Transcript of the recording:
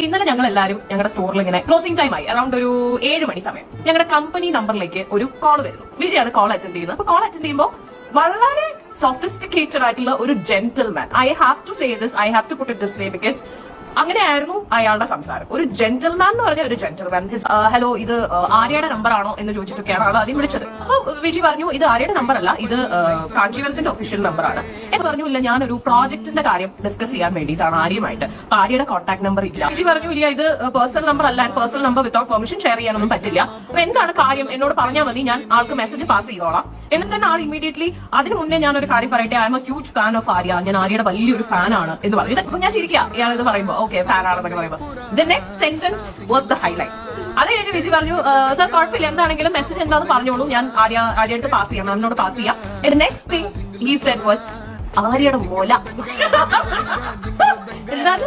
ഇന്നലെ ഞങ്ങൾ എല്ലാവരും ഞങ്ങളുടെ സ്റ്റോറിൽ ഇങ്ങനെ ക്ലോസിംഗ് ടൈം ആയി അറൌണ്ട് ഒരു 7 മണി സമയം ഞങ്ങളുടെ കമ്പനി നമ്പറിലേക്ക് ഒരു കോൾ വരുന്നു. വിജയാണ് കോൾ അറ്റൻഡ് ചെയ്യുന്നത്. അപ്പൊ കോൾ അറ്റൻഡ് ചെയ്യുമ്പോൾ വളരെ സൊഫിസ്റ്റിക്കേറ്റഡ് ആയിട്ടുള്ള ഒരു gentleman, I have to say this, I have to put it this way because അങ്ങനെയായിരുന്നു അയാളുടെ സംസാരം. ഒരു ജെന്റിൽമാൻ എന്ന് പറഞ്ഞ ഒരു ജെന്റിൽമാൻ. ഹലോ, ഇത് ആര്യയുടെ നമ്പർ ആണോ എന്ന് ചോദിച്ചിട്ടൊക്കെയാണ് ആൾ ആദ്യം വിളിച്ചത്. അപ്പൊ വിജി പറഞ്ഞു ഇത് ആര്യയുടെ നമ്പർ അല്ല, ഇത് കാഞ്ചീവരത്തിന്റെ ഒഫീഷ്യൽ നമ്പറാണ് എന്ന് പറഞ്ഞു. ഇല്ല, ഞാനൊരു പ്രോജക്ടിന്റെ കാര്യം ഡിസ്കസ് ചെയ്യാൻ വേണ്ടിയിട്ടാണ് ആര്യമായിട്ട്. അപ്പൊ ആര്യയുടെ കോൺടാക്ട് നമ്പർ ഇല്ല. വിജി പറഞ്ഞു ഇല്ല, ഇത് പേഴ്സണൽ നമ്പർ അല്ല, personal number without permission share ചെയ്യാനൊന്നും പറ്റില്ല. അപ്പൊ എന്താണ് കാര്യം എന്നോട് പറഞ്ഞാൽ മതി, ഞാൻ ആൾക്ക് മെസ്സേജ് പാസ് ചെയ്തോളാം. എന്നിട്ട് തന്നെ ആൾ ഇമീഡിയറ്റ്ലി അതിന് മുന്നേ ഞാൻ ഒരു കാര്യം പറയട്ടെ, I M A huge fan of Arya, ഞാൻ ആര്യയുടെ വലിയൊരു ഫാനാണ് എന്ന് പറഞ്ഞു. ഇതൊക്കെ ഞാൻ ചിരിക്കുക ഇയാൾ ഇത് പറയുമ്പോൾ, ഓക്കെ ഫാൻ ആണെന്നൊക്കെ പറയുമ്പോൾ. The next sentence was the highlight. അത് കഴിഞ്ഞ് വിജി പറഞ്ഞു സർ കുഴപ്പമില്ല, എന്താണെങ്കിലും മെസ്സേജ് എന്താണെന്ന് പറഞ്ഞോളൂ, ഞാൻ ആര്യയായിട്ട് പാസ് ചെയ്യണം, എന്നോട് പാസ് ചെയ്യാം. Next thing he said was ആര്യയുടെ മോല. എന്താണ്